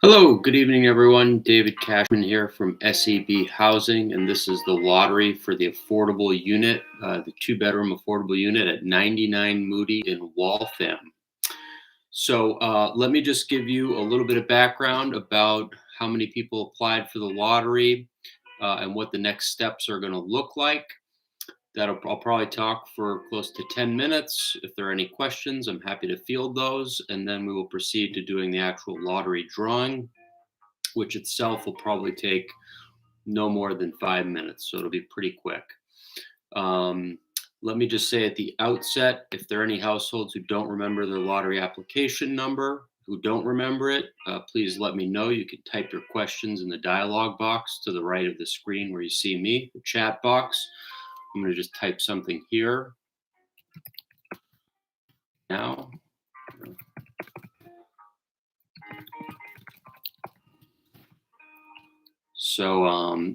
Hello, good evening, everyone. David Cashman here from SEB Housing, and this is the lottery for the affordable unit, the two-bedroom affordable unit at 99 Moody in Waltham. So let me just give you a little bit of background about how many people applied for the lottery and what the next steps are going to look like. I'll probably talk for close to 10 minutes. If there are any questions, I'm happy to field those, and then we will proceed to doing the actual lottery drawing, which itself will probably take no more than 5 minutes. So it'll be pretty quick. Um, Let me just say at the outset, if there are any households who don't remember their lottery application number, who don't remember it, please let me know. You can type your questions in the dialog box to the right of the screen where you see me, the chat box. I'm going to just type something here now.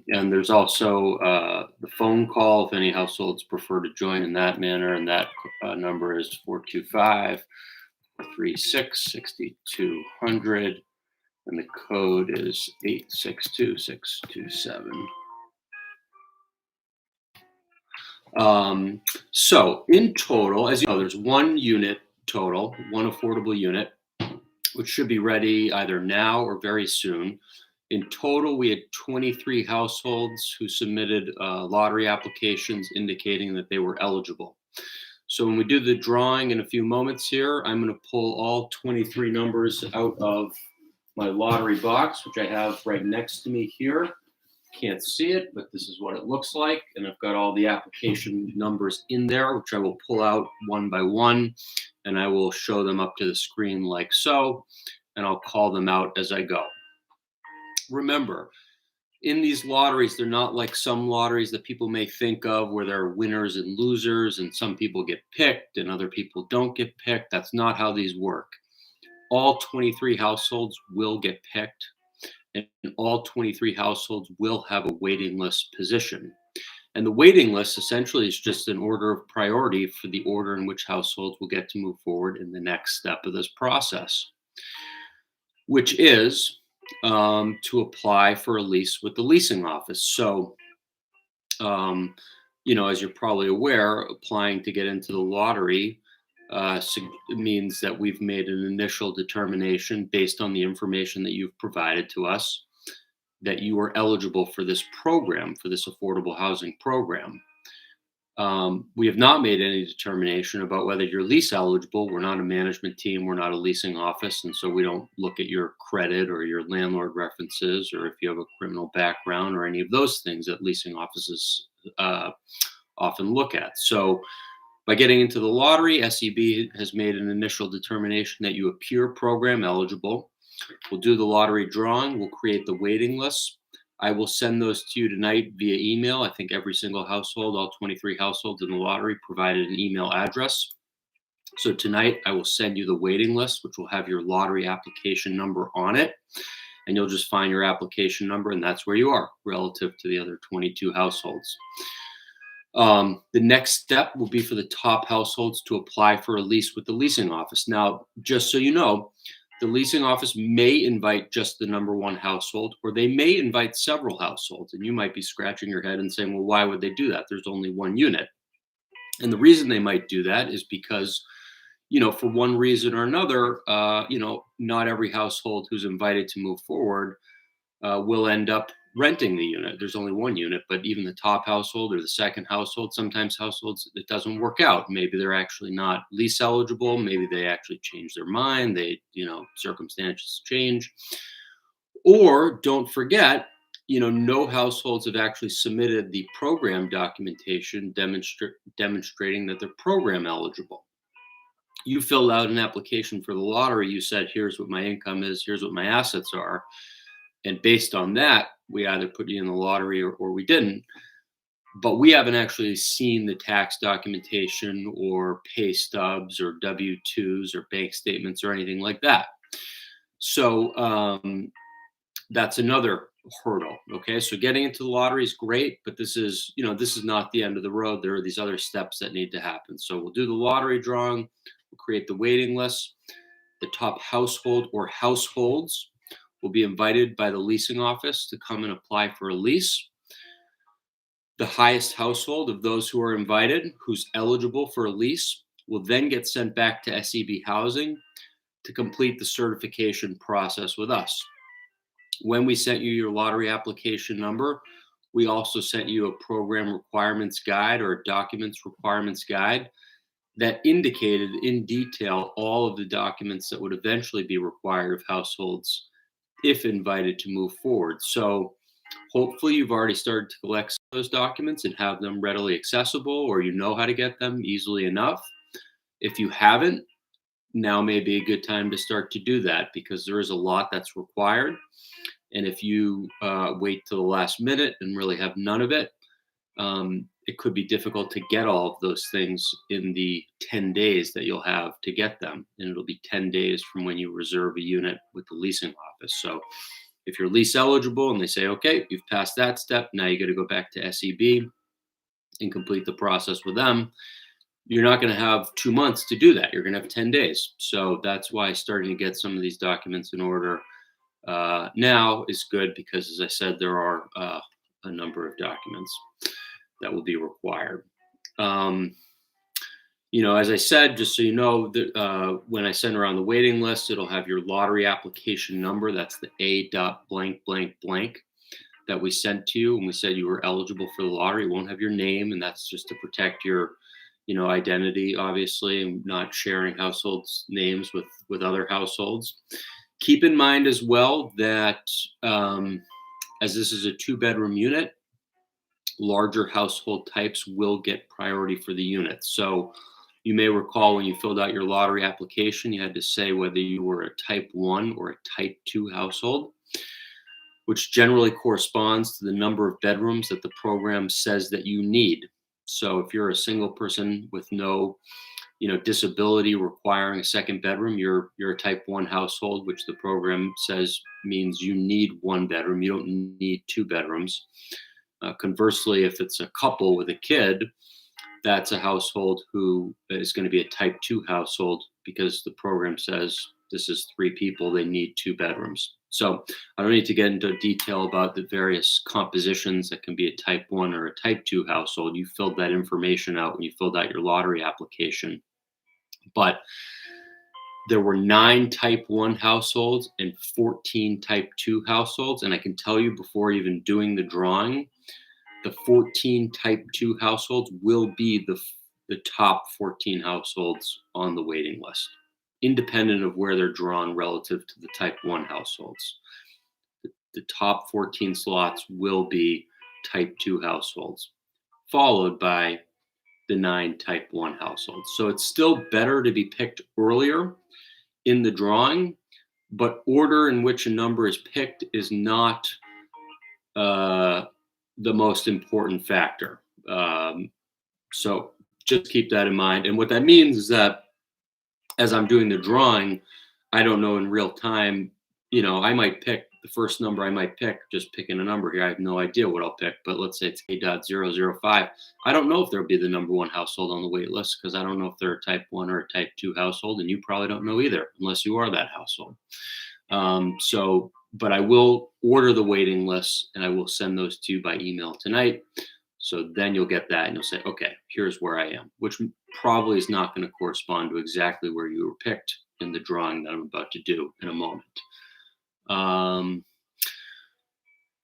And there's also the phone call if any households prefer to join in that manner, and that number is 425-436-6200, and the code is 862627. So in total, as you know, there's one unit total, one affordable unit, which should be ready either now or very soon. In total, we had 23 households who submitted lottery applications indicating that they were eligible. So when we do the drawing in a few moments here, I'm going to pull all 23 numbers out of my lottery box, which I have right next to me here. Can't see it, but this is what it looks like. And I've got all the application numbers in there, which I will pull out one by one, and I will show them up to the screen like so, and I'll call them out as I go. Remember, in these lotteries, they're not like some lotteries that people may think of where there are winners and losers and some people get picked and other people don't get picked. That's not how these work. All 23 households will get picked, and all 23 households will have a waiting list position. And the waiting list essentially is just an order of priority for the order in which households will get to move forward in the next step of this process, which is to apply for a lease with the leasing office. So, as you're probably aware, applying to get into the lottery means that we've made an initial determination based on the information that you've provided to us that you are eligible for this program, for this affordable housing program. We have not made any determination about whether you're lease eligible. We're not a management team. We're not a leasing office. And so we don't look at your credit or your landlord references or if you have a criminal background or any of those things that leasing offices often look at. So by getting into the lottery, SEB has made an initial determination that you appear program eligible. We'll do the lottery drawing. We'll create the waiting list. I will send those to you tonight via email. I think every single household, all 23 households in the lottery, provided an email address. So tonight I will send you the waiting list, which will have your lottery application number on it. And you'll just find your application number, and that's where you are relative to the other 22 households. The next step will be for the top households to apply for a lease with the leasing office. Now, just so you know, the leasing office may invite just the number one household, or they may invite several households. And you might be scratching your head and saying, well, why would they do that? There's only one unit. And the reason they might do that is because, for one reason or another, not every household who's invited to move forward will end up renting the unit. There's only one unit, but even the top household or the second household, sometimes households, it doesn't work out. Maybe they're actually not lease eligible. Maybe they actually change their mind. Circumstances change. Or don't forget, no households have actually submitted the program documentation demonstrating that they're program eligible. You filled out an application for the lottery. You said, here's what my income is. Here's what my assets are. And based on that, we either put you in the lottery or we didn't. But we haven't actually seen the tax documentation or pay stubs or W-2s or bank statements or anything like that. So that's another hurdle. Okay, so getting into the lottery is great, but this is not the end of the road. There are these other steps that need to happen. So we'll do the lottery drawing. We'll create the waiting list. The top household or households will be invited by the leasing office to come and apply for a lease. The highest household of those who are invited, who's eligible for a lease, will then get sent back to SEB Housing to complete the certification process with us. When we sent you your lottery application number, we also sent you a program requirements guide or a documents requirements guide that indicated in detail all of the documents that would eventually be required of households if invited to move forward. So hopefully you've already started to collect those documents and have them readily accessible, or you know how to get them easily enough. If you haven't, now may be a good time to start to do that, because there is a lot that's required. And if you wait till the last minute and really have none of it, it could be difficult to get all of those things in the 10 days that you'll have to get them. And it'll be 10 days from when you reserve a unit with the leasing office. So if you're lease eligible and they say, okay, you've passed that step, now you got to go back to SEB and complete the process with them. You're not going to have 2 months to do that. You're going to have 10 days. So that's why starting to get some of these documents in order now is good, because, as I said, there are a number of documents that will be required. As I said, just so you know, when I send around the waiting list, it'll have your lottery application number. That's the A dot blank blank blank that we sent to you when we said you were eligible for the lottery. It won't have your name, and that's just to protect your identity, obviously, and not sharing households' names with other households. Keep in mind as well that as this is a 2-bedroom unit, larger household types will get priority for the unit. So you may recall when you filled out your lottery application, you had to say whether you were a type 1 or a type 2 household, which generally corresponds to the number of bedrooms that the program says that you need. So if you're a single person with no disability requiring a second bedroom, you're a type 1 household, which the program says means you need 1 bedroom. You don't need 2 bedrooms. Conversely, if it's a couple with a kid, that's a household who is going to be a type 2 household, because the program says this is 3 people, they need 2 bedrooms. So I don't need to get into detail about the various compositions that can be a type 1 or a type 2 household. You filled that information out when you filled out your lottery application. But there were 9 type 1 households and 14 type 2 households. And I can tell you, before even doing the drawing, the 14 type 2 households will be the top 14 households on the waiting list, independent of where they're drawn relative to the type 1 households. The top 14 slots will be type 2 households, followed by the 9 type 1 households. So it's still better to be picked earlier in the drawing, but order in which a number is picked is not the most important factor. So just keep that in mind. And what that means is that as I'm doing the drawing, I don't know in real time, I might pick the first number I might pick, just picking a number here. I have no idea what I'll pick, but let's say it's A.005. I don't know if there'll be the number 1 household on the wait list, because I don't know if they're a type 1 or a type 2 household, and you probably don't know either, unless you are that household. But I will order the waiting list, and I will send those to you by email tonight. So then you'll get that, and you'll say, okay, here's where I am, which probably is not going to correspond to exactly where you were picked in the drawing that I'm about to do in a moment.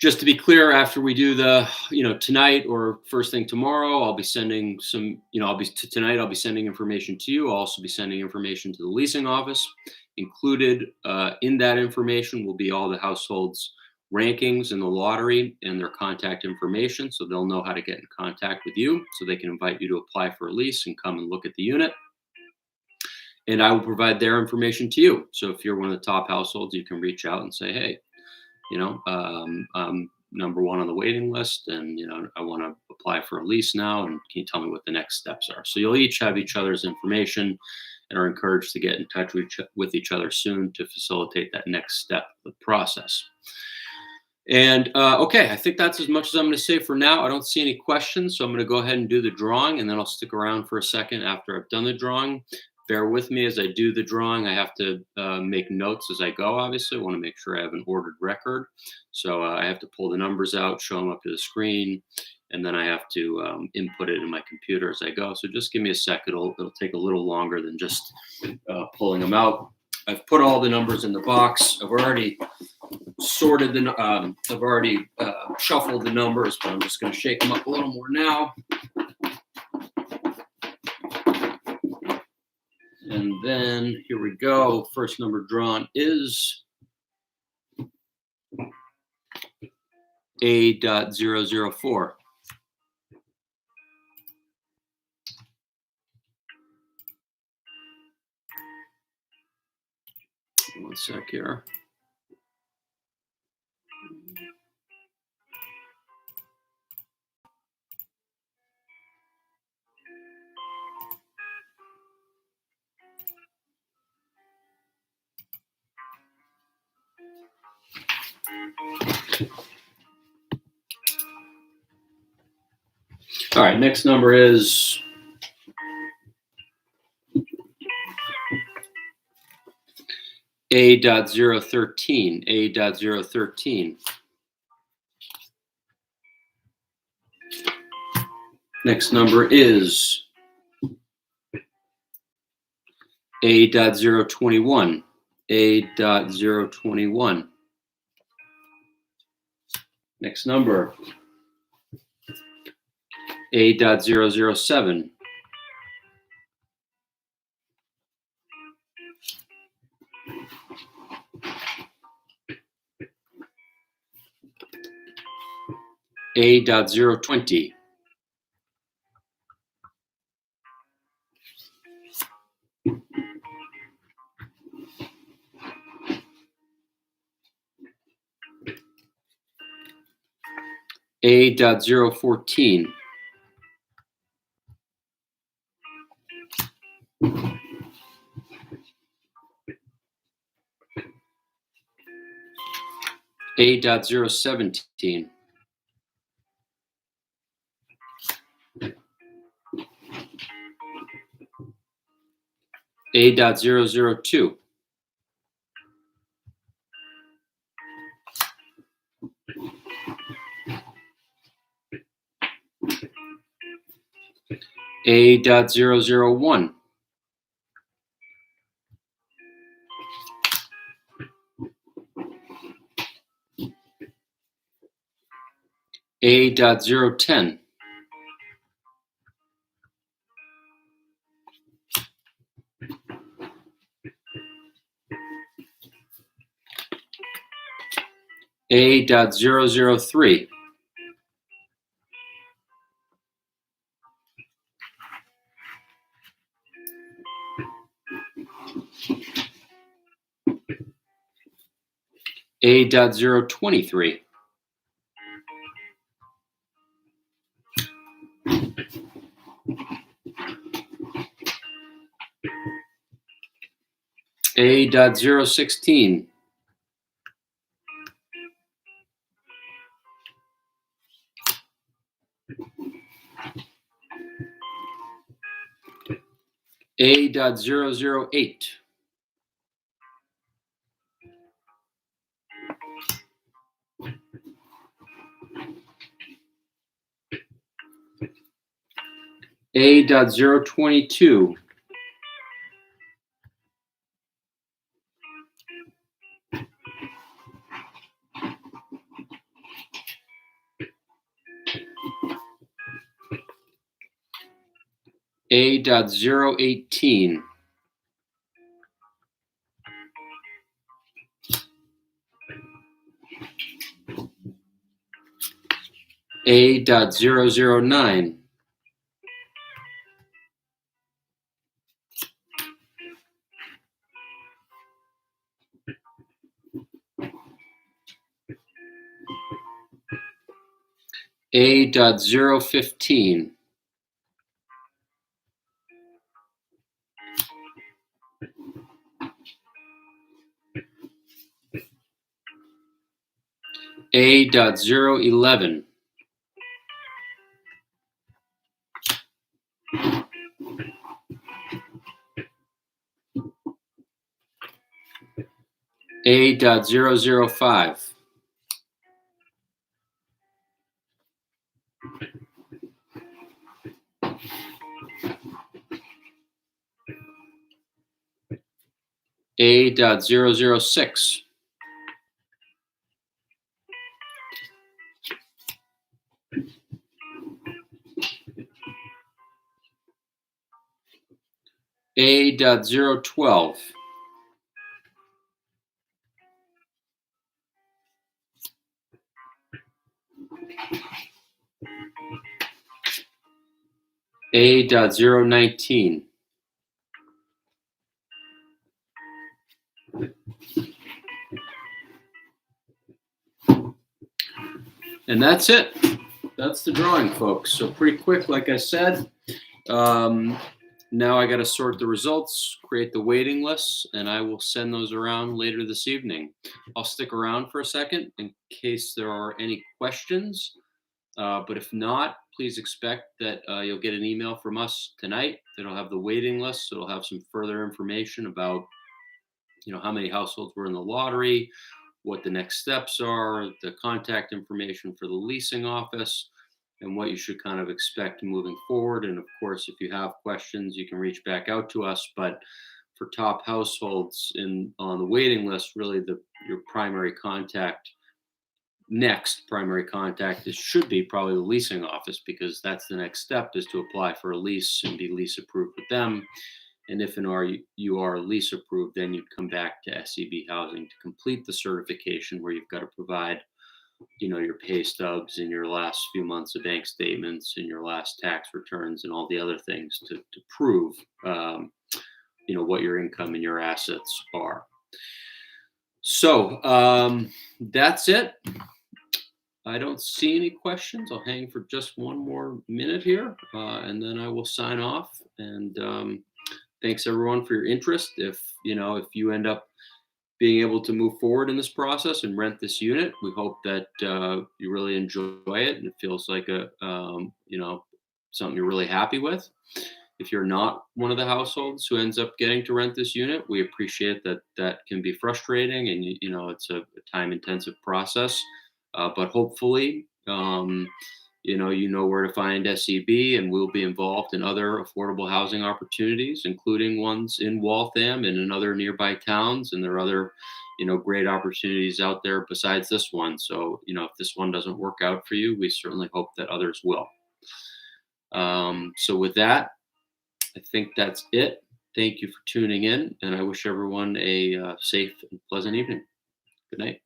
Just to be clear, after we do the, tonight or first thing tomorrow, I'll be sending some, tonight I'll be sending information to you. I'll also be sending information to the leasing office. Included in that information will be all the households' rankings in the lottery and their contact information, so they'll know how to get in contact with you, so they can invite you to apply for a lease and come and look at the unit. And I will provide their information to you. So if you're one of the top households, you can reach out and say, hey, I'm number 1 on the waiting list, and I want to apply for a lease now, and can you tell me what the next steps are? So you'll each have each other's information and are encouraged to get in touch with each other soon to facilitate that next step of the process. And okay, I think that's as much as I'm going to say for now. I don't see any questions, so I'm going to go ahead and do the drawing, and then I'll stick around for a second after I've done the drawing. bear with me as I do the drawing. I have to make notes as I go, obviously. I want to make sure I have an ordered record. So I have to pull the numbers out, show them up to the screen, and then I have to input it in my computer as I go. So just give me a sec. It'll take a little longer than just pulling them out. I've put all the numbers in the box. I've already sorted I've already shuffled the numbers, but I'm just going to shake them up a little more now. And then here we go. First number drawn is A.004. One sec here. All right, next number is A.013. A.013. Next number is A.021. A.021. Next number, A.007. A.020. A.014. A.017. A.002. A.001. A.010. A.003. A.023. A.016. A.008. A.022. A.018. A.009. A.015. A.011. A.005. A.006. A.012. A.019. And that's it. That's the drawing, folks. So pretty quick, like I said. Now I got to sort the results, create the waiting lists, and I will send those around later this evening. I'll stick around for a second in case there are any questions. But if not, please expect that you'll get an email from us tonight that'll have the waiting list. It'll have some further information about, how many households were in the lottery, what the next steps are, the contact information for the leasing office, and what you should kind of expect moving forward. And of course, if you have questions, you can reach back out to us. But for top households on the waiting list, really your primary contact, next primary contact should be probably the leasing office, because that's the next step, is to apply for a lease and be lease approved with them. And if you are lease approved, then you'd come back to SEB Housing to complete the certification, where you've got to provide, your pay stubs and your last few months of bank statements and your last tax returns and all the other things to prove, what your income and your assets are. So that's it. I don't see any questions. I'll hang for just one more minute here, and then I will sign off. And thanks everyone for your interest. If you end up being able to move forward in this process and rent this unit, we hope that you really enjoy it and it feels like something you're really happy with. If you're not one of the households who ends up getting to rent this unit, we appreciate that can be frustrating, and it's a time-intensive process. But hopefully, you know where to find SEB, and we'll be involved in other affordable housing opportunities, including ones in Waltham and in other nearby towns. And there are other, great opportunities out there besides this one. So, if this one doesn't work out for you, we certainly hope that others will. So with that, I think that's it. Thank you for tuning in, and I wish everyone a safe and pleasant evening. Good night.